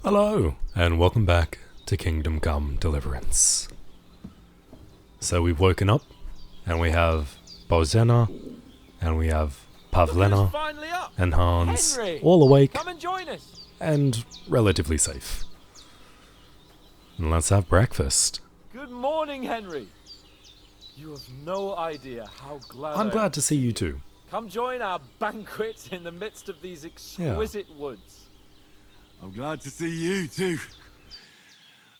Hello, and welcome back to Kingdom Come Deliverance. So we've woken up, and we have Bozena, and we have Pavlena, and Hans, Henry, all awake, come and join us. and relatively safe. And let's have breakfast. Good morning, Henry. You have no idea how glad I'm glad to see you too. Come join our banquet in the midst of these exquisite woods. I'm glad to see you too.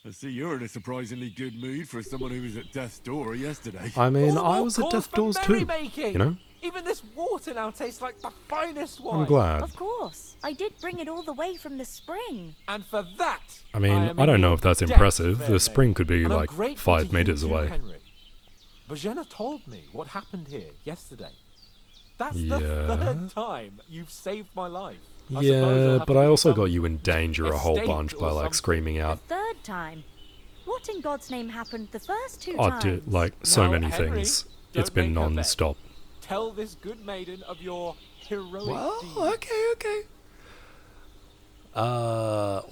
I see you're in a surprisingly good mood for someone who was at death's door yesterday. I mean, All I more was at cause death's for doors too, merrymaking. you know? Even this water now tastes like the finest wine. I'm glad. Of course. I did bring it all the way from the spring. And for that, I mean, am I don't in know your if that's debt, impressive. fair The maid. spring could be And I'm like grateful 5 to meters you too, away. Henry. Bojena told me what happened here yesterday. That's Yeah. the third time you've saved my life. I suppose Yeah, I'll have but to I do also some got you in danger a whole estate bunch by or like something. screaming The out. third time. What in God's name happened the first two Oh, times? dude, like so Now, many Henry, things. don't It's been make her bet. non-stop. Tell this good maiden of your heroic deeds. okay.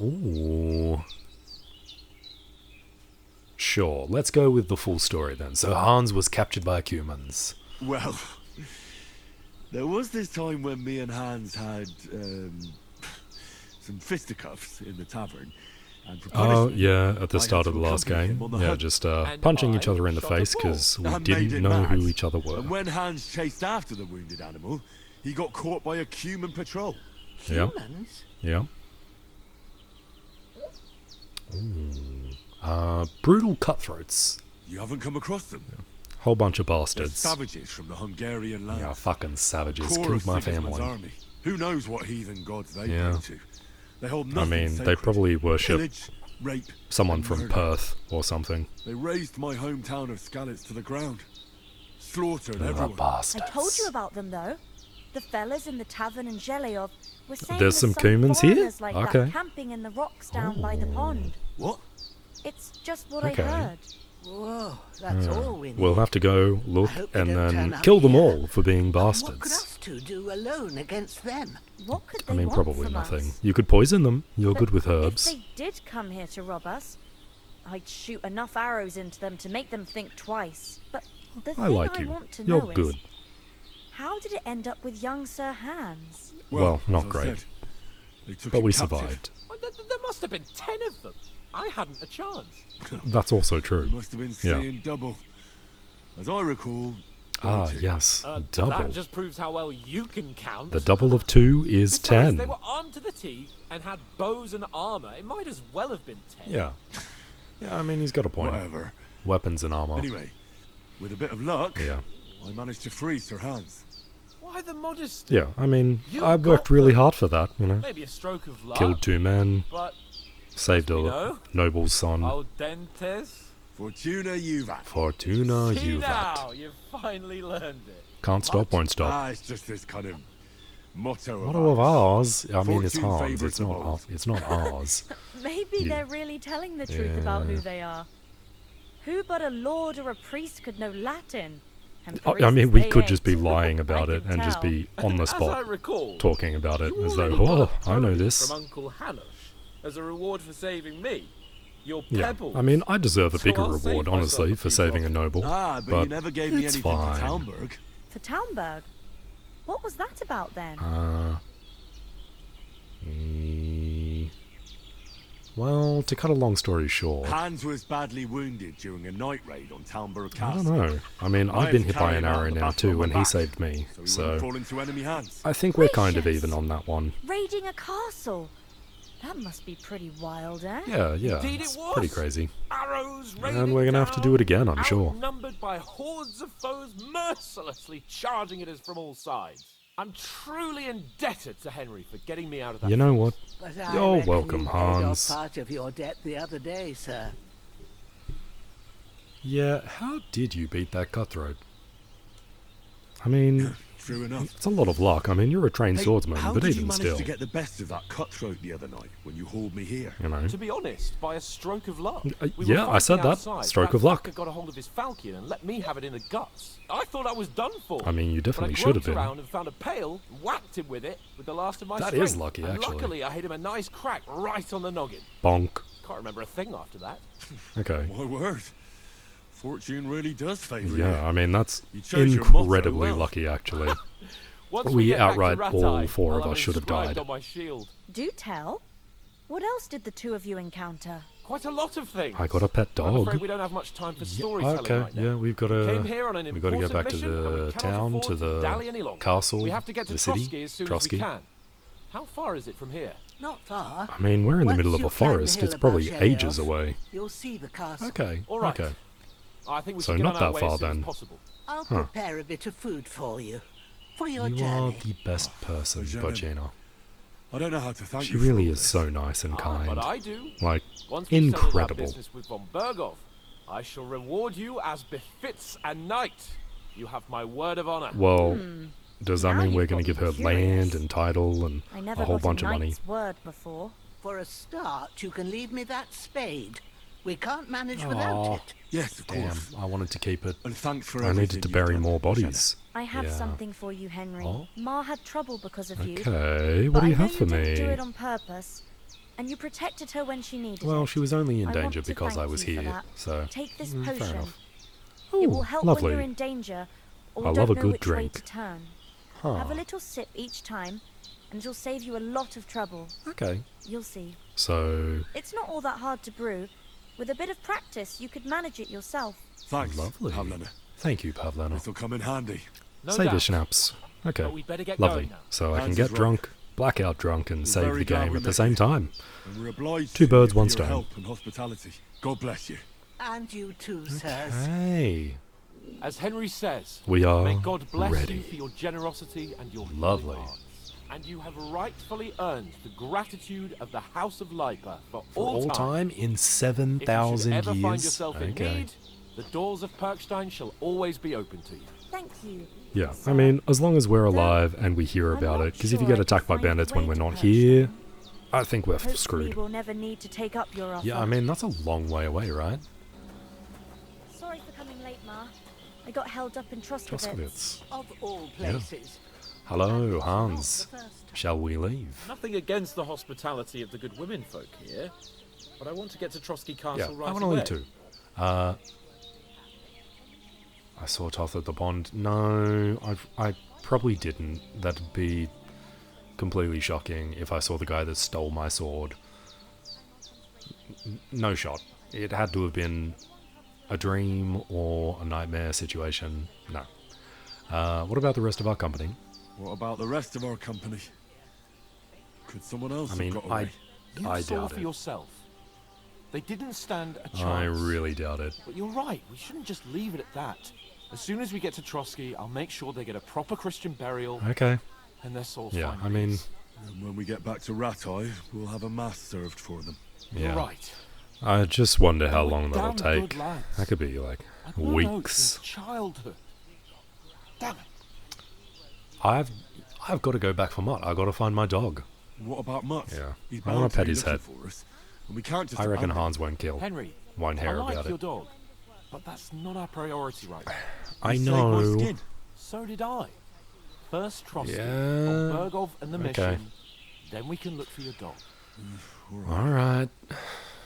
Ooh. Sure, let's go with the full story then. So Hans was captured by humans. Well, there was this time when me and Hans had some fisticuffs in the tavern. And for Oh, punishment, yeah, at the I start had of the to last accompany game. him on the Yeah, hunt. just And punching I each other in the shot a face ball. because we That made didn't him know mad. who each other were. And when Hans chased after the wounded animal, he got caught by a human patrol. Yeah, Humans? yeah. Brutal cutthroats. You haven't come across them? Whole bunch of They're bastards. savages from the Hungarian land. Yeah, fucking savages. Core Killed of my Sigismund's family. army. Who knows what heathen gods they Yeah. pray to? They hold I nothing mean, they sacred. probably worship Pillage, rape, someone and from murder. Perth or something. They razed my hometown of Skalitz to the ground. Slaughtered They're everyone. bastards. I told you about them, though. The fellas in the tavern in Zheleov were saying There's some some Kumans here? foreigners like Okay. that camping in the rocks down by the pond. What? It's just what Okay. I heard. Whoa, that's all we need. We'll have to go look I hope they and don't then turn up kill them here. all for being What could bastards. us two do alone against them? What could I they mean, want probably from nothing. us? You could poison them. You're But good with herbs. If they did come here to rob us, I'd shoot enough arrows into them to make them think twice. But the thing I like you. want to You're know good. is, how did it end up with young Sir Hans? Well, not as I great. said, they took But him we captive. survived. Well, there must have been 10 of them. I hadn't a chance. That's also They true. must have been Yeah. seeing double. As I recall. Ah, 22. yes. That Double. just proves how well you can count. The double of 2 is Besides, 10. They were armed to the teeth and had bows and armor. It might as well have been 10. Yeah. Yeah, I mean, he's got a point. Whatever. Weapons and armor. Anyway, with a bit of luck, Yeah. I managed to free Sir Hans. Why the modesty? Yeah, I mean, You I worked got really them. hard for that, you know. Maybe a stroke of luck. Killed 2 men, But saved a you know, noble's son. al dentes. Fortuna Juvat. Fortuna See Juvat. now, you've finally learned it. Can't stop, won't stop. Ah, it's just this kind of motto Motto of ours. I mean, it's Fortune Hans. favours It's the not. bold. It's not ours. Maybe Yeah. they're really telling the truth about who Yeah. they are. Who but a lord or a priest could know Latin? And I priests mean, we they could just be ain't. lying I about it can and just tell. be on the As I spot recall, talking about it you as though, already got oh, a I know pony this. From Uncle Hanosh as a reward for saving me. Your Yeah, pebbles. I mean, I deserve a So bigger I'll save reward, myself honestly, a for few saving a drops. noble. Ah, but, But you never gave me it's anything fine. for Talmberg. For Talmberg? What was that about then? Well, to cut a long story short, Hans was badly wounded during a night raid on Talmberg I Castle. don't know. I mean, I I've been had hit to by carry an him out arrow of the now battle on too, my and he back, saved me. So he wouldn't So fall into enemy hands. I think we're kind of Gracious. even on that one. Raiding a castle? That must be pretty wild, eh? Yeah, Indeed it's it was. pretty crazy. Arrows And raining we're gonna have to do it again, I'm sure. Outnumbered by hordes of foes mercilessly charging at us from all sides. I'm truly indebted to Henry for getting me out of that. You know what? But I You're reckon welcome, you paid Hans. off part of your debt the other day, sir. Yeah, how did you beat that cutthroat? I mean, True enough. It's a lot of luck. I mean, you're a trained Hey, swordsman, how but did you even manage still, to get the best of that cutthroat the other night when you hauled me here? you know. To be honest, by a stroke of luck. We were yeah, I said fighting that. outside, Stroke that of luck. fucker got a hold of his falcon and let me have it in the guts. I thought I was done for. I mean, you But definitely I should have groped been. around and found a pail, whacked him with it with the last of my That strength. is lucky, and actually. Luckily, I hit him a nice crack right on the noggin. Bonk. Can't remember a thing after that. Okay. My word. Fortune really does favour you. Yeah, I mean, that's You chose your motto incredibly well. lucky, actually. Once We get back to outright Rattay, all four I'll of have us it should have inscribed died. on my shield. Do tell. What else did the two of you encounter? Quite a lot of things. I got a pet I'm afraid dog. we don't have much time for Yeah, storytelling okay, right now. yeah, we've got We came to. here on an We've got to get important back to mission, and we the cannot town, afford to the dally any longer. castle, We have to get to the city, Trotsky as soon as Trotsky. we can. How far is it from here? Not far. I mean, we're in the Once middle of you a climb the forest. hill It's probably above ages Sheriff, away. You'll see the castle. Okay, All right. okay. I think we So should get not on our that way far as soon as then. possible. I'll Huh. prepare a bit of food for you. For your You are journey. the best person, Bojana. Bojana. I don't know how to thank She you for really all is this. so nice and kind. But I do. Like, Once we settle our incredible. business with von Berghoff, I shall reward you as befits a knight. You have my word of honor. Well, does that Now mean we're you've going to got give her me curious. land and title and I never a whole got bunch a of money? knight's word before. For a start, you can leave me that spade. We can't manage Aw. without it. Yes, of Damn, course. I wanted to keep it. And thanks for I everything needed to you've bury done, more Bojana. bodies. I have Yeah. something for you, Henry. Oh? Ma had trouble because of you. Okay, But what do I you know have for you didn't do me? it on purpose, and you protected her when she needed Well, it. she was only in I danger want to because I thank was you for here, that. so. Take this fair potion. enough. It will Ooh, help when you're lovely. in danger or I don't love a know good which way drink. to turn. Huh. Have a little sip each time, and it'll save you a lot of trouble. Okay, You'll see. so It's not all that hard to brew. With a bit of practice, you could manage it yourself. Thanks, lovely. Pavlena. Thank you, Pavlena. This'll come in handy. No Save the doubt. schnapps. Okay, But we'd better get lovely. going now. So I can Hans get is right. drunk, blackout drunk, and We're save very the glad game we at the met same you. time. And we're obliged Two to birds, you one for your stone. help and hospitality. God bless you. And you too, sirs. Hey, As Henry says, we are may God bless ready. you for your generosity and your healing Lovely. hearts. And you have rightfully earned the gratitude of the House of Lipa for For all time in If you should 7,000 ever find years. yourself in Okay. need, the doors of Perkstein shall always be open to you. Thank you. Yeah, I mean, as long as we're alive and we hear I'm about not it, because if you sure get I attacked by can find a bandits when way we're to not Perkstein. here, I think we're Hopefully screwed. we'll never need to take up your offer. Yeah, I mean, that's a long way away, right? Sorry for coming late, Ma. I got held up in Troskowitz. Troskowitz. Of all places. Hello, Not Hans. the first time. Shall we leave? Nothing against the hospitality of the good women folk here, but I want to get to Trotsky Castle Yeah, right I want to away. leave too. I saw Toth at the pond. No, I probably didn't. That'd be completely shocking if I saw the guy that stole my sword. No shot. It had to have been a dream or a nightmare situation. No. What about the rest of our company? What about the rest of our company? Could someone else I mean, have got away? You I saw doubt for it. yourself. They didn't stand a chance. I really doubt it. But you're right, we shouldn't just leave it at that. As soon as we get to Trotsky, I'll make sure they get a proper Christian burial Okay. and their souls Yeah, find I mean, peace. And when we get back to Rattay, we'll have a mass served for them. You're yeah. right. I just wonder how They were long that'll damn good take. lads. That could be like I'd known oaths weeks. since childhood. Damn it. I've got to go back for Mutt. I got to find my dog. What about Mutt? Yeah. He's I wanna bound to pet be his looking head. for us, and we can't just I reckon abandon Hans won't kill. Henry, Won't I hear like about your it. dog, but that's not our priority right now. I him. Save my know. skin. So did I. First Trotsky, Yeah, on Berghoff and the okay. mission, then we can look for your dog. All right.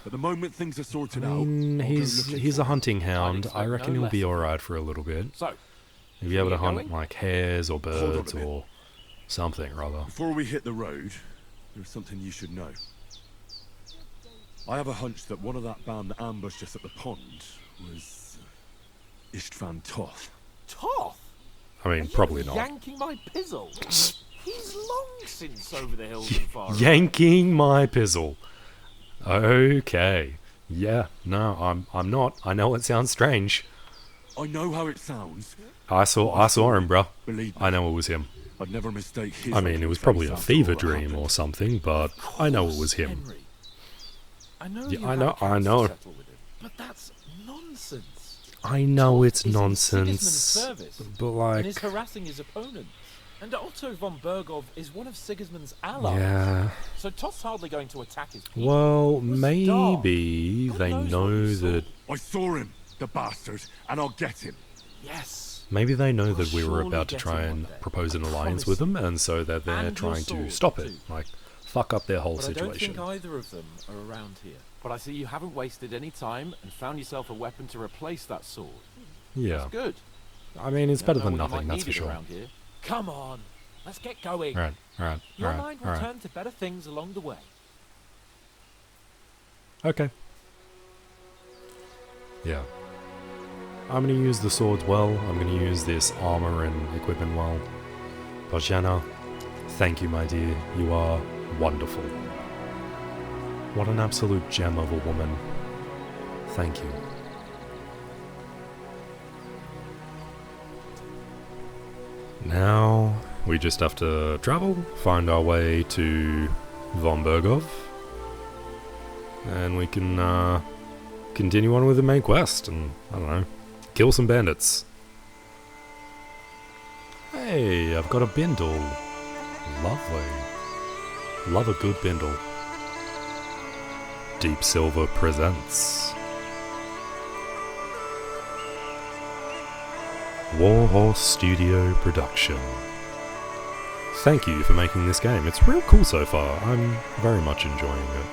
At the moment things are sorted I out. mean, I'll go he's looking a for him. hunting hound. expect I reckon no he'll be less. all right for a little bit. So, He'll be able to you hunt going? like hares or on a birds minute. or something rather. Before we hit the road, there's something you should know. I have a hunch that one of that band that ambushed us at the pond was Istvan Toth. Toth? I Are mean, you probably not. yanking my pizzle? He's long since over the hills and far away. Yanking my pizzle. Okay. Yeah. No, I'm not. I know it sounds strange. I know how it sounds. I saw him, bro. Believe me, I know it was him. I'd never mistake his. I mean, it was probably a fever dream or something, but I know it was him. Henry, I know Yeah, you I have know- a case I to know. settle with him, but that's nonsense. I know it's Toth is in Sigismund's nonsense, service, but and like, is harassing his opponents. And Otto von Bergov is one of Sigismund's allies. Yeah. So Toth's hardly going to attack his people. Well, It was maybe dark. they God knows know what he saw. that. I saw him, the bastard, and I'll get him. Yes. Maybe they know We'll that we were surely about to get try him and one day. propose an I alliance promise with them, and so that they're And your trying to sword, stop it, too. like fuck up their whole But situation. I don't think either of them are around here. But I see you haven't wasted any time and found yourself a weapon to replace that sword. Yeah, That's good. I mean it's You better don't than know when you nothing, might that's for need it sure. around here. Come on, let's get going. Alright, alright, Your alright, mind will alright. turn to better things along the way. Okay. Yeah. I'm gonna use the swords well, I'm gonna use this armor and equipment well. Bojana, thank you my dear, you are wonderful. What an absolute gem of a woman. Thank you. Now, we just have to travel, find our way to Von Bergov, and we can continue on with the main quest, and, I don't know, kill some bandits. Hey, I've got a bindle. Lovely. Love a good bindle. Deep Silver presents Warhorse Studio Production. Thank you for making this game. It's real cool so far. I'm very much enjoying it.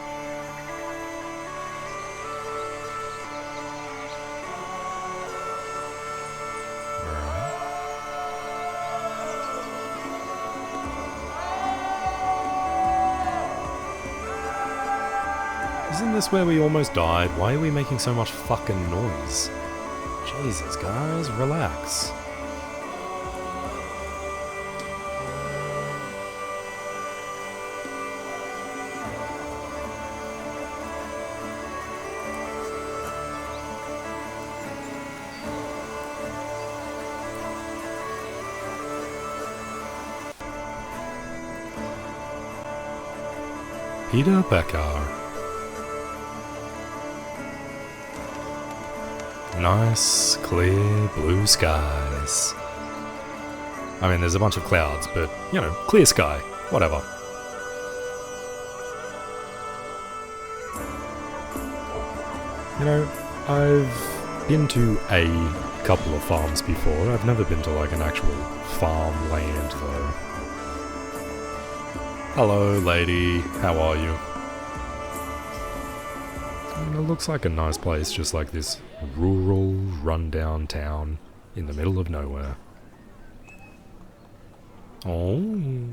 Isn't this where we almost died? Why are we making so much fucking noise? Jesus, guys, relax. Peter Becker. Nice, clear blue skies. I mean, there's a bunch of clouds, but, you know, clear sky. Whatever. You know, I've been to a couple of farms before. I've never been to, like, an actual farmland, though. Hello, lady. How are you? I mean, it looks like a nice place, just like this rural, rundown town in the middle of nowhere. Oh,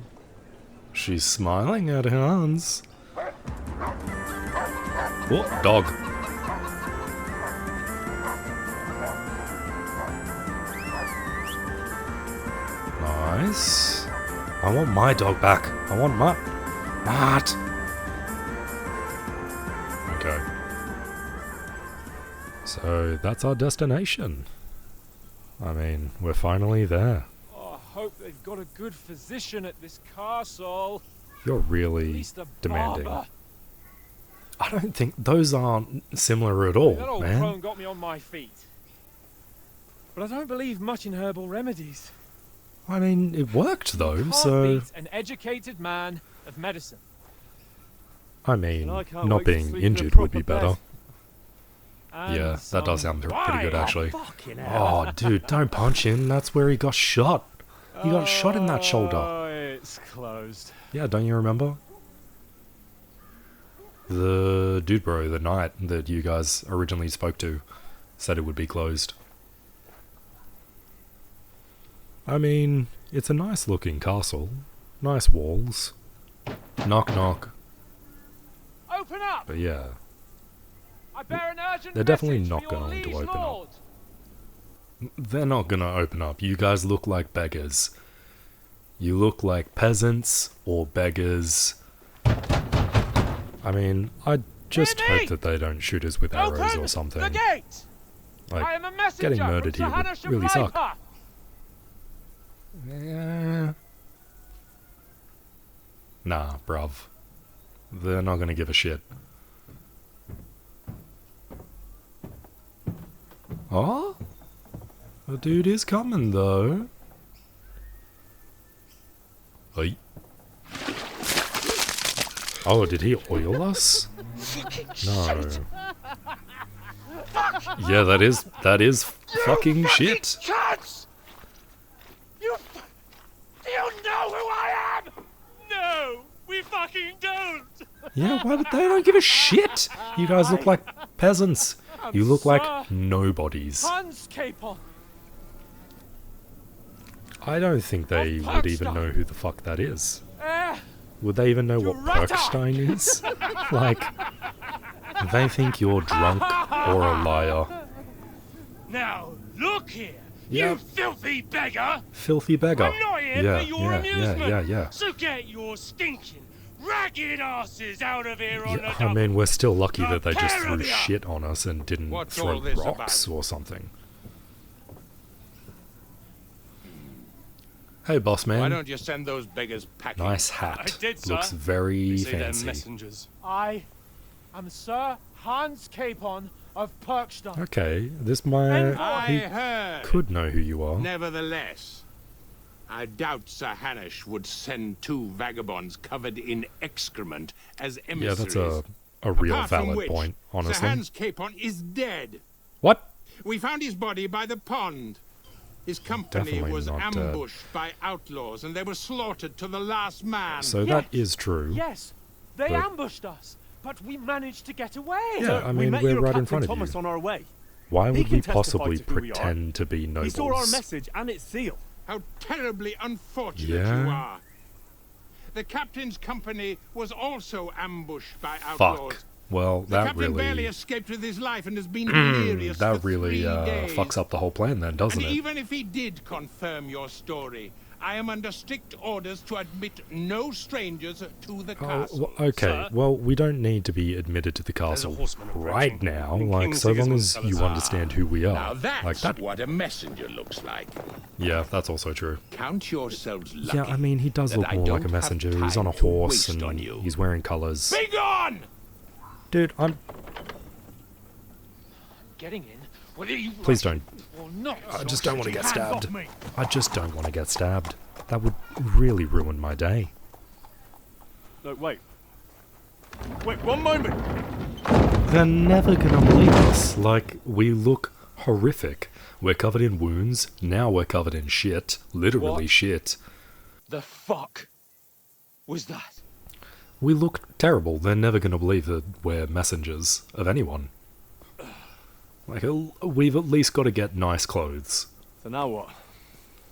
she's smiling at Hans. What dog? Nice. I want my dog back. I want Mutt. Mutt. Okay. So that's our destination. I mean, we're finally there. Oh, I hope they've got a good physician at this castle. You're At really least a demanding. barber. I don't think those aren't similar at all, That old man. crone got me on my feet. But I don't believe much in herbal remedies. I mean, it worked though, Can't so... beat an educated man of medicine. I mean, And I can't not wait to being sleep in a injured would be proper better. bed. And Yeah, that does sound pretty good wine. actually. Fucking hell. Oh, dude, don't punch him. That's where he got shot. He got shot in that shoulder. Oh, it's closed. Yeah, don't you remember? The dude bro, the knight that you guys originally spoke to, said it would be closed. I mean, it's a nice looking castle. Nice walls. Knock knock. Open up! But yeah, I bear an urgent they're definitely message not for your going to liege open up. lord. they're not gonna open up. You guys look like beggars. You look like peasants or beggars. I mean, I just Hear me! hope that they don't shoot us with arrows Open or something. the gate! I Like, am a messenger getting murdered from here Sir would Hannah really suck. Shavraika. Nah, bruv. They're not gonna give a shit. Oh? The dude is coming, though. Hey. Oh, did he oil us? No. Yeah, that is fucking shit. Cunts! You know who I am? No, we fucking don't. Yeah, why would they don't give a shit? You guys look like peasants. You look like nobodies. Hans Capon. I don't think they would even know who the fuck that is. Would they even know what Rata! Perkstein is? Like, they think you're drunk or a liar. Now, look here, Yeah. you filthy beggar! Filthy beggar. I'm not here Yeah, for your amusement! yeah. So get your stinking, ragged asses out of here on the Yeah, I double! mean, we're still lucky The that they just pair threw of ya! shit on us and didn't What's throw all this rocks or something. Hey, boss Why man. don't you send those beggars packing? Nice I hat. did, sir. Looks very They say they're fancy. messengers. I am Sir Hans Capon of Perkstein. Okay, this might... I He heard. could know who you are. Nevertheless, I doubt Sir Hanush would send 2 vagabonds covered in excrement as Yeah, emissaries. that's a real Apart from valid which, point, Sir honestly. Hans Capon is dead. What? We found his body by the pond. His company Definitely was not dead. ambushed by outlaws, and they were slaughtered to the last man. So that is true. Yes, they But- ambushed us, but we managed to get away. Yeah, I mean, we're right in front of Thomas you. on our way. Why He would can we testify possibly to who we are. pretend to be He nobles? saw our message and its seal. How terribly unfortunate Yeah. you are. The captain's company was also ambushed by outlaws. Fuck. Well, The that captain barely really... escaped with his life and has been delirious that for really 3 days. fucks up the whole plan then, doesn't And it? even if he did confirm your story, I am under strict orders to admit no strangers to the Oh, castle. okay, Sir. well, we don't need to be admitted to the castle horseman right approaching. now, And like, King so long as Sigismund you Salazar. understand who we Now are. that's Like that. what a messenger looks like. Yeah, that's also true. Count yourselves lucky. Yeah, I mean, he does that look I more like a don't have messenger. He's on a time to horse waste and on you. he's wearing colours. Be gone! Dude, I'm... Getting in, whether you Please don't. or not. I just don't want to get Hands off stabbed. me. I just don't want to get stabbed. That would really ruin my day. No, wait. Wait, one moment. They're never gonna believe us. Like, we look horrific. We're covered in wounds. Now we're covered in shit. Literally What? shit. The fuck was that? We look terrible. They're never gonna believe that we're messengers of anyone. Like, we've at least got to get nice clothes. So now what?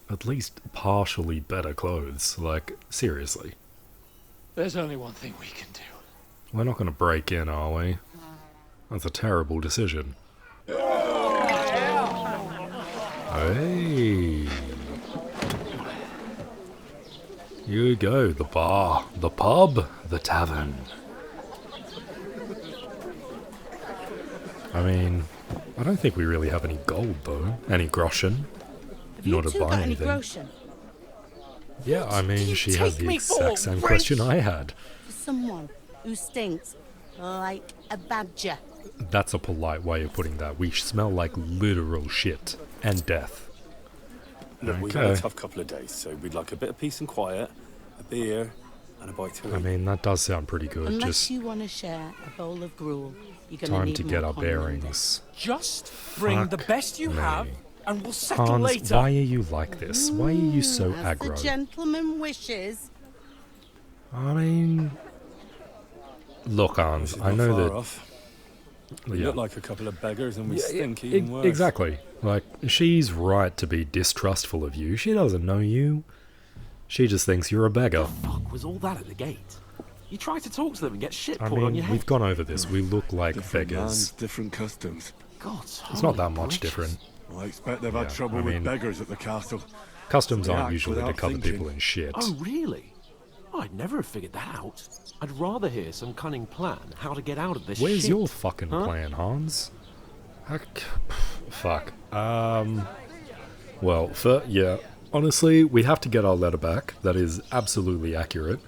At least partially better clothes. Like, seriously. There's only one thing we can do. We're not gonna break in, are we? That's a terrible decision. Hey! Here we go, the bar, the pub, the tavern. I mean, I don't think we really have any gold though. Any groschen. Have In you order to two buy got any anything. groschen? Yeah, I mean, you she has take the me for exact same question I had. For someone who stinks like a badger. That's a polite way of putting that. We smell like literal shit and death. Look, we've had a Okay. tough couple of days, so we'd like a bit of peace and quiet, a beer, and a bite to eat. I mean, that does sound pretty good. Unless Just you want to share a bowl of gruel, you're going time need to more get our coriander. bearings. Just bring the Fuck best you me. have, and we'll settle Hans, later. why are you like this? Why are you so As the aggro? gentleman wishes. I mean, look, Hans, She's I not know far that. off. We Yeah. look like a couple of beggars, and we Yeah, stink e- even worse. Exactly. Like, she's right to be distrustful of you. She doesn't know you. She just thinks you're a beggar. Fuck was all that at the gate? You try to talk to them and get shit I poured on mean, your head. we've gone over this. We look like Different beggars. lands, different customs. God's It's not that much different. I expect they've Yeah, had trouble I mean- with beggars at the castle. Customs They aren't act usually to without cover thinking. people in shit. Oh, really? I'd never have figured that out. I'd rather hear some cunning plan how to get out of this Where's shit. your fucking Huh? plan, Hans? Fuck. Well, yeah. Honestly, we have to get our letter back. That is absolutely accurate.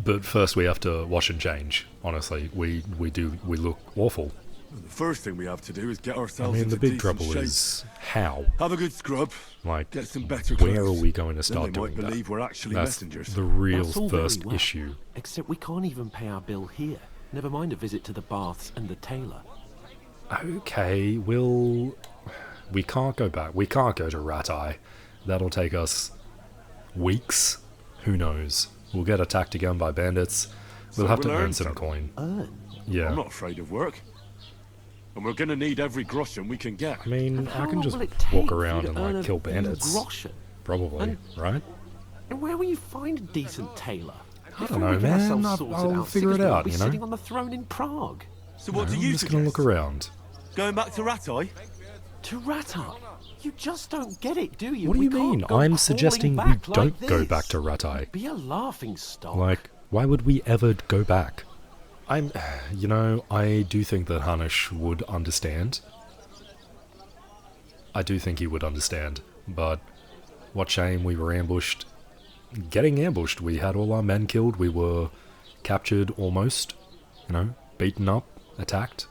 But first we have to wash and change. Honestly, we look awful. The first thing we have to do is get I ourselves mean, into the big decent trouble shape. is how. Have a good scrub. Like, Get some better where are clothes. we going to Then start they might doing believe that? we're actually That's messengers. the real That's all very first well, issue. Except we can't even pay our bill here. Never mind a visit to the baths and the tailor. Okay, we can't go back. We can't go to Rat Eye. That'll take us weeks. Who knows? We'll get attacked again by bandits. We'll So have to we'll earn earn some some. coin. Earn? Yeah. I'm not afraid of work. And we're gonna need every groschen we can get. I mean, And I how can long just will it take walk for you around to and earn like a kill full bandits. groschen? Probably, And- right? And where will you find a decent tailor? I If don't we know, get man. ourselves I'll sorted out, figure it Sigismund will out, be you know? sitting on the throne in Prague. So what do I'm you just suggest? gonna look around. Going back to Ratai? To Ratai? You just don't get it, do you? What do We you mean? can't go I'm crawling suggesting we back like don't go this. back to Ratai. Be a laughing stock. Like, why would we ever go back? You know, I do think that Hanish would understand. I do think he would understand, but what shame we were ambushed. Getting ambushed, we had all our men killed, we were captured almost, you know, beaten up, attacked.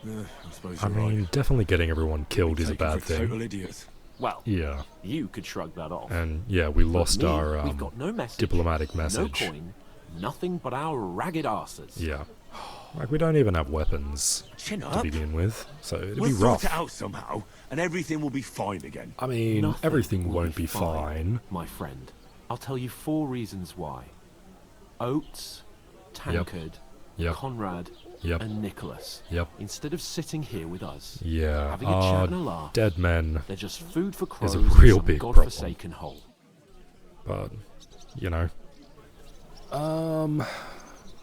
I suppose I you're mean, right. definitely getting everyone killed is a Taken bad for total thing. idiots. Well, Yeah, you could shrug that off. and yeah, we But lost me, our we've got no message, diplomatic message. no coin, nothing but our ragged arses. Yeah. Like, we don't even have weapons Chin to up. begin with, so it'd We'll be rough. sort it out somehow, and everything will be fine again. I mean, Nothing everything will won't be fine. my friend. I'll tell you 4 reasons why. Oates, Tancred, Yep. Conrad, Yep. and Nicholas. Yep. Instead of sitting here with us, Yeah. having a chat and a laugh, Dead men. they're just food for crows is a in real some big godforsaken hole. But, you know.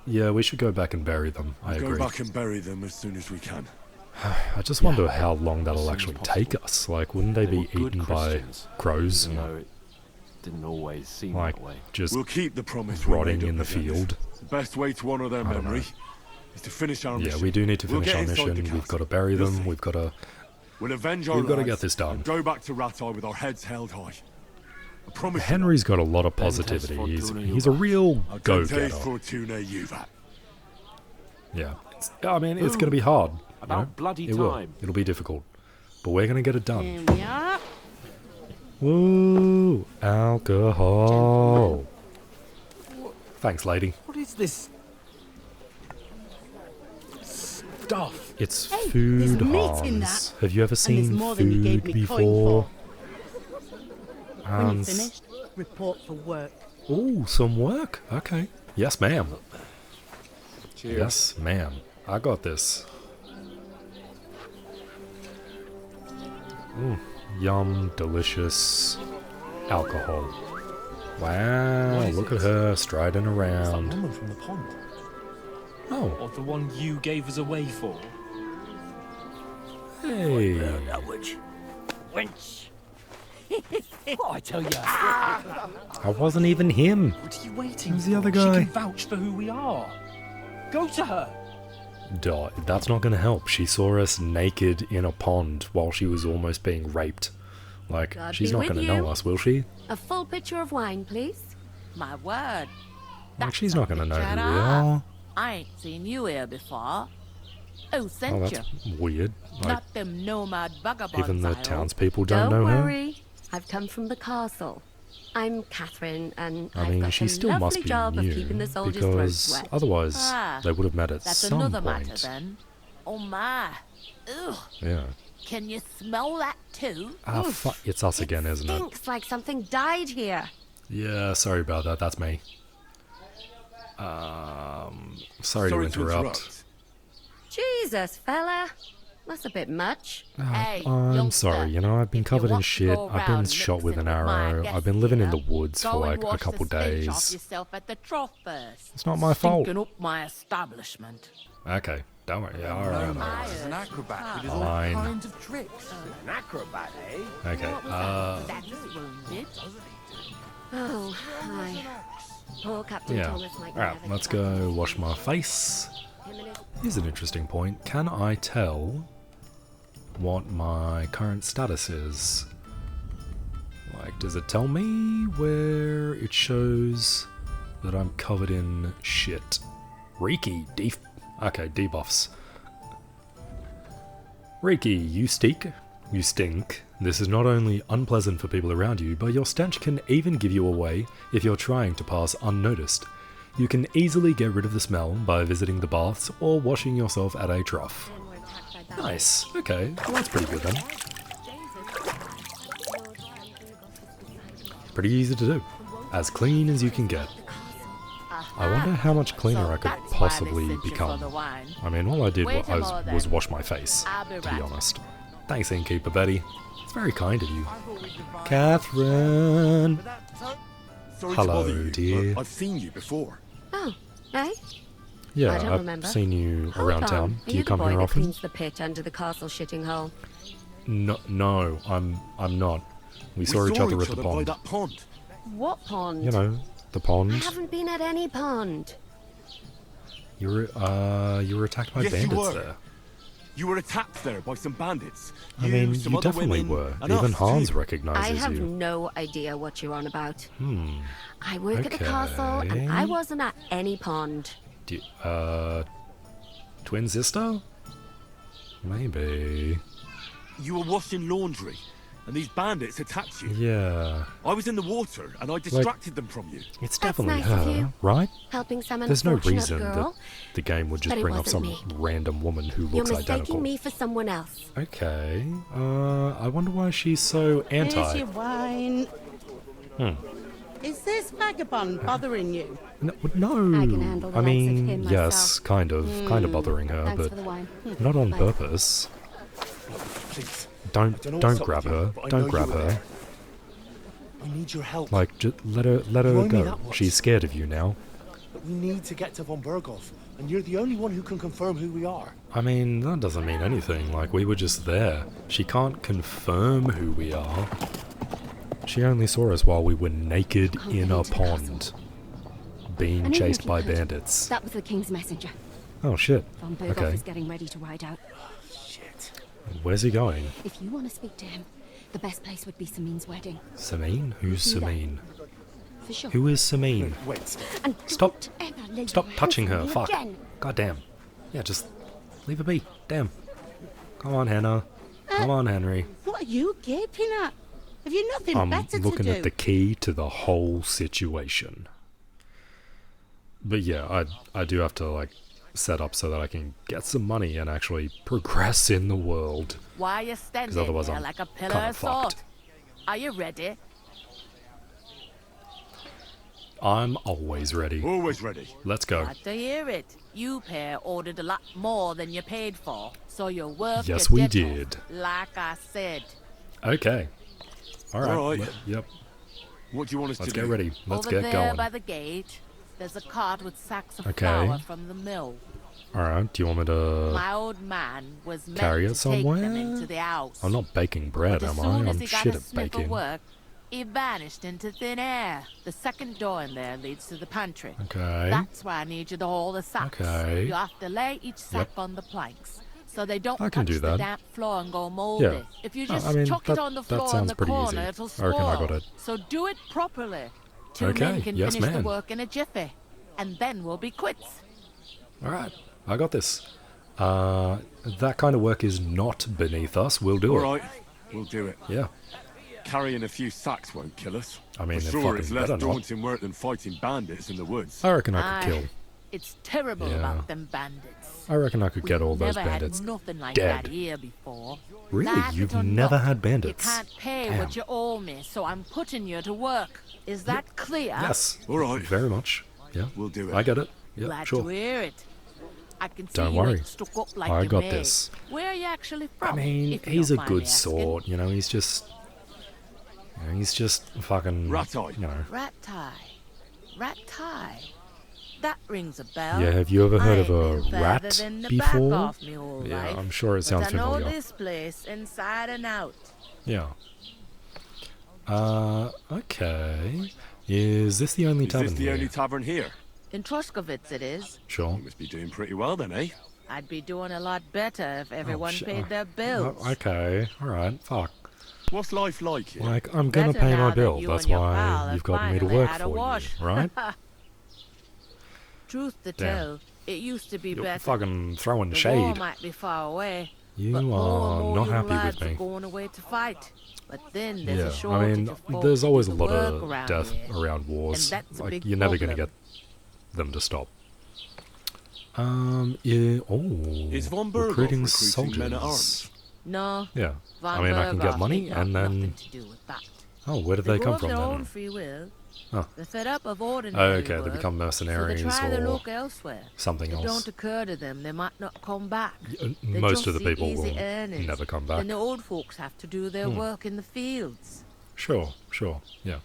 Yeah, we should go back and bury them. I Go agree. back and bury them as soon as we can. I just wonder how long as that'll soon as actually possible. take us. Like, wouldn't they They be were good eaten by Christians, crows even and, though it didn't always seem like, that way. just We'll keep the promise we rotting made in the up with Dennis. field? The best way to honour their I don't memory know. is to finish our Yeah, mission. we do need to We'll finish get our inside the mission. We've castle. got to bury You'll them. see. We've got to... We'll avenge our We've got to lads get this done. and go back to Ratai with our heads held high. I promise Henry's got a lot of Bentes positivity. fortuna He's a real you. go-getter. Fortuna Juvat. Yeah. I mean, it's going to be hard. you About know? bloody It will. time. It'll be difficult. But we're going to get it done. Here we are. Woo! Alcohol! Thanks, lady. What is this stuff? It's Hey, food there's meat in Hans. that. Have you ever And there's seen more than you food gave me coin before? When you're Hans? finished, report for work. Ooh, some work? Okay. Yes, ma'am. Cheers. Yes, ma'am. I got this. Yum, delicious alcohol. Wow, What is look it? at her striding That around. woman from the pond. Oh, Or the one you gave us away for. hey. Wench. What I tell you? I wasn't even him. What are you waiting Who's the for? other She guy? can vouch for who we are. Go to her. Duh, that's not gonna help. She saw us naked in a pond while she was almost being raped. Like, God she's be not with gonna you. know us, will she? A full pitcher of wine, please. My word. Like, she's not gonna know picture who at we all. are. I ain't seen you here before. Who sent Oh, you? that's weird. Like, Not them nomad vagabonds. even the I hope. townspeople don't know worry. I've come from the castle. I'm Catherine, and her. I I've mean, got she the still lovely must be job of new, keeping the soldiers' throats because wet. otherwise Ah, they would have met at That's some another point. matter then. Oh my. Ugh. Yeah. Can you smell that too? Ah, fuck. It's us again, isn't it? Stinks like something died here. Yeah, sorry about that. That's me. Sorry to interrupt. Jesus, fella. That's a bit much. Hey, I'm youngster, sorry, you know, I've been if you covered in want to shit. go I've been round shot with an mixing with my arrow. guests I've been living in the here, woods for go and like a wash couple the stench off days. yourself at the trough first. It's not my fault. Stinking up my establishment. Okay, don't worry. Yeah, alright. He's an acrobat with all Fine. kinds of tricks. An acrobat, eh? Okay, That's wounded. Oh, hi. Poor Captain yeah. Thomas might Alright, never let's get back. go wash my face. Him and his- Here's an interesting point. Can I tell what my current status is? Like, does it tell me where it shows that I'm covered in shit? Reiki, okay, debuffs. Reiki, you stink. You stink. This is not only unpleasant for people around you, but your stench can even give you away if you're trying to pass unnoticed. You can easily get rid of the smell by visiting the baths or washing yourself at a trough. Nice. Okay, well, that's pretty good then. Pretty easy to do. As clean as you can get. I wonder how much cleaner I could possibly become. I mean, all I did was wash my face, to be honest. Thanks, innkeeper Betty. It's very kind of you. Catherine! Sorry Hello, to bother you, dear. but I've seen you before. Oh, eh? Yeah, I don't I've remember. seen you around town. Do you come Are you here the boy that often? cleans the pit under the castle shitting hole? No, I'm not. We saw each other at the by pond. that pond. What pond? You know, the I pond. haven't been at any pond. You were attacked by Yes, you bandits were. there. You were attacked there by some bandits. I mean, some you other definitely women, were. and Even us, Hans too. recognizes I have you. no idea what you're on about. Hmm. I work at the castle, and I wasn't at any pond. Do you, twin sister? Maybe. You were washing laundry, and these bandits attacked you. Yeah. I was in the water, and I distracted them from you. It's That's definitely nice of her, you. right? Helping some There's no unfortunate reason that girl. the game would just But it bring up wasn't some me. random woman who You're looks mistaking identical. me for someone else. Okay. I wonder why she's so Here's anti. your wine. Hmm. Is this vagabond bothering you? No, I can handle the I likes of mean, him yes, myself. kind of bothering her, Thanks but for the wine. not on Bye. purpose. Please. Don't know what's up grab with you, her. but I know Don't you grab were her. there. I need your help. Like, just let her You owe me go. that much. She's scared of you now. But we need to get to von Berghoff, and you're the only one who can confirm who we are. I mean, that doesn't mean anything. Like, we were just there. She can't confirm who we are. She only saw us while we were naked in a pond, being And even chased if you by could, bandits. That was the king's messenger. Oh shit. Von Berghoff Okay. is getting ready to ride out. Where's he going? If you want to speak to him, the best place would be Samin's wedding. Samin? Who's Do that. Samin? For sure. Who is Samin? Wait. And Stop! don't ever lay Stop your touching hands her! on me Fuck! again. God damn! Yeah, just leave her be. Damn! Come on, Hannah. Come on, Henry. What are you gaping at? Have you nothing I'm better to looking do? at the key to the whole situation. But yeah, I do have to like set up so that I can get some money and actually progress in the world. Why are you standing otherwise there I'm like a pillar kinda of salt? fucked. Are you ready? I'm always ready. Always ready. Let's go. Glad to hear it. You pair ordered a lot more than you paid for, so you're worth Yes, your we ditto, did. like I said. Okay. Alright. All right. Yep. What do you want us Let's to get do? ready. Let's Over get there going. by the gate, there's a cart with sacks of Okay. flour from the mill. Alright, do you want me to... My old man was meant carry to it take them somewhere? into the house. I'm not baking bread, But as am soon I? as I'm he got shit a at sniff of baking. work, he vanished into thin air. The second door in there leads to the pantry. Okay. That's why I need you to hold the sacks. Okay. You have to lay each sack on the planks, so they don't I can touch do the that. damp floor and go moldy. Yeah. If you I just mean, chuck that- it on the that floor in sounds the pretty corner, easy. it'll I spoil. reckon I got it. So do it properly. Two Okay, men can yes, finish ma'am. the work in a jiffy, and then we'll be quits. Alright, I got this. That kind of work is not beneath us. We'll do All it. right. We'll do it. Yeah. Carrying a few sacks won't kill us. I mean, For it sure, fucking it's less better not. daunting work than fighting bandits in the woods. I reckon I could Aye. kill. It's terrible Yeah. about them bandits. I reckon I could get all those Never bandits had nothing like dead. that here before. Really? Laugh You've it or never not, had bandits? You can't pay Damn. what you owe me, so I'm putting you to work. Is that clear? Yes. All right. Very much. Yeah. We'll do it. I get it. Yeah, Glad sure. to hear it. I can see Don't you worry. ain't stuck up like I you got may. this. Where are you actually from? I mean, if you he's a don't mind me good asking? sort, you know, he's just... You know, he's just fucking... Rat-eye. You know. Rat tie. Rat tie. That rings a bell. Yeah, have you ever heard of I ain't a been further rat than the before? Back off me whole Yeah, life, I'm sure it sounds but I know familiar. this place inside and out. Yeah. Okay. Is this the only Is tavern this the here? only tavern here? In Troskovitz it is. Sure. You must be doing pretty well then, eh? I'd be doing a lot better if everyone shit. paid their bills. Okay, alright, fuck. What's life like here? Like, I'm gonna Better pay now my that bill, you that's and your pal why have you've got me to finally work had a for wash. you, right? Truth to Damn. tell, it used to be You're better. fucking throwing The war shade. might be far away, You But more and are more not young happy lads with are me. going away to fight. But then there's Yeah, a I shortage mean, of folk there's to always do a the lot work of around death here. around wars. And that's a Like, big you're never going to problem. get them to stop. Yeah, Is von Berghoff recruiting recruiting men at soldiers. arms? No. Yeah, Von I mean, I can get Berghoff money, ain't got and then... nothing to do with that. Oh, where did They they go come of from their then? own free will. Oh. They're fed up of Oh, ordinary okay, they work, become mercenaries so they try their or luck elsewhere. something It else. don't occur to them they might not come back. They Most just of the see people easy will earnings. never come back. Then the old folks have to do their work in the fields. Sure, yeah.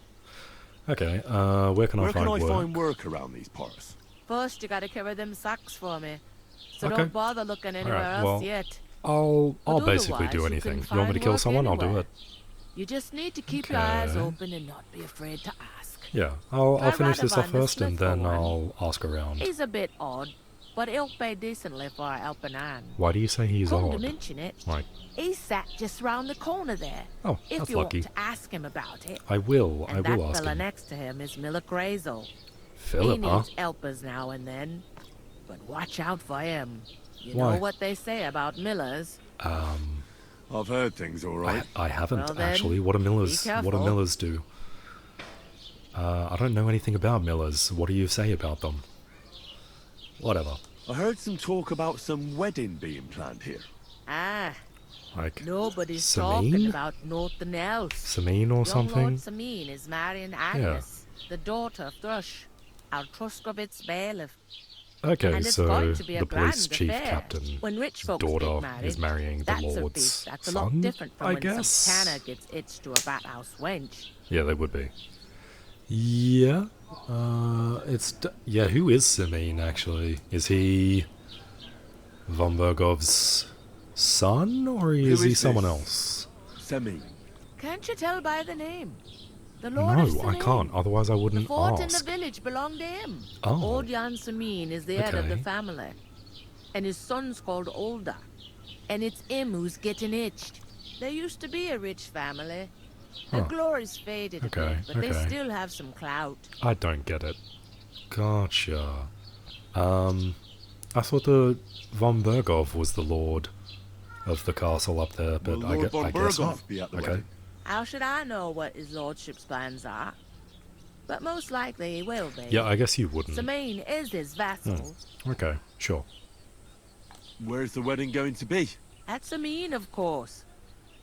Okay, where can I Where find can I work? find work around these parts? First, you gotta carry them sacks for me. So Okay. don't bother looking anywhere Alright, else well, yet. I'll But basically do otherwise, you anything. can You want me to find kill work someone? I'll do anywhere. it. You just need to keep your eyes Okay. open and not be afraid to ask. Yeah, I'll Try finish this off Radovan the first and Smith for then one. I'll ask around. He's a bit odd, but he'll pay decently for a helping hand. Why do you say he's Come to odd? mention it, Like, he's sat just round the corner there. oh, If that's you lucky. want to ask him about it. I will And ask that fella him. next to him is Miller Crazel. He Philip, huh? needs helpers now and then, but watch out for him. You Why? know what they say about Millers. I've heard things all right. I haven't Well then, actually. What do Millers careful. do? I don't know anything about Millers. What do you say about them? Whatever. I heard some talk about some wedding being planned here. Ah, Like nobody's talking Samine? about nothing else. Samine or Young something? Lord Samine is marrying Agnes, the daughter of Thrush, our Truskovitz bailiff. Okay, And it's so going to be a the police grand chief affair. captain When rich folks daughter get married, is marrying the that's a lord's feast that's a son, lot different from I when guess? some tanner gets itched to a bathhouse wench. Yeah, they would be. Yeah, yeah. Who is Samine actually? Is he von Bergov's son, or is he is someone this? else? Semi. Can't you tell by the name? The Lord of No, I Samine. can't. Otherwise, I The wouldn't fort in the ask. village belonged to him. Oh. Old Jan Samine is the head of the Okay. family. And his son's called Olda. And it's him who's getting itched. There used to be a rich family. The Huh. glory's faded Okay, a bit, but they okay. still have some clout. I don't get it. Gotcha. I thought the von Bergov was the lord of the castle up there, but Will I, Lord von I guess Berghoff not. be at the Okay. wedding? How should I know what his lordship's plans are? But most likely he will be. Yeah, I guess you wouldn't. Samine is his vassal. Okay, sure. Where's the wedding going to be? At Samine, of course.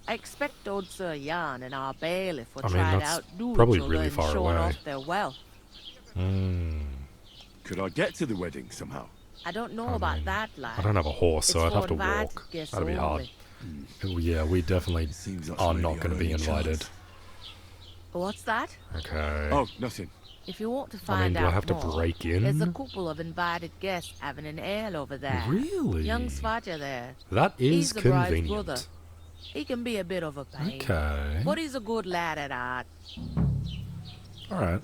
I expect old Sir Jan and our bailiff will I mean, try to that's outdo probably each other really in far showing away. off their wealth. Could I get to the wedding somehow? I don't know I about mean, that, lad. I don't have a horse, so It's I'd have for to invited walk. guests That'd be hard. only. Yeah, we definitely Seems that's are really not going to our be only invited. chance. What's that? Okay. Oh, nothing. If you want to I mean, find do I out have to more, break in? there's a couple of invited guests having an ale over there. Really? Young Svaja there. That is He's the bride's convenient. brother. He can be a bit of a pain. Okay. But he's a good lad at heart. Alright.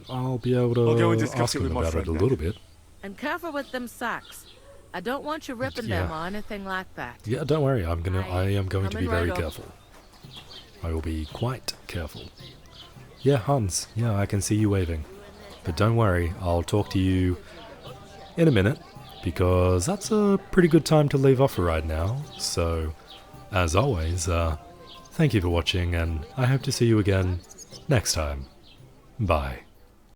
I'll be able I'll go to and discuss ask it him with my about it friend a then. little bit. And careful with them sacks. I don't want you ripping Yeah. them or anything like that. Yeah, don't worry. I am going to be Coming very right up. careful. I will be quite careful. Yeah, Hans. Yeah, I can see you waving. But don't worry, I'll talk to you in a minute, because that's a pretty good time to leave off right now. So, as always, thank you for watching, and I hope to see you again next time. Bye.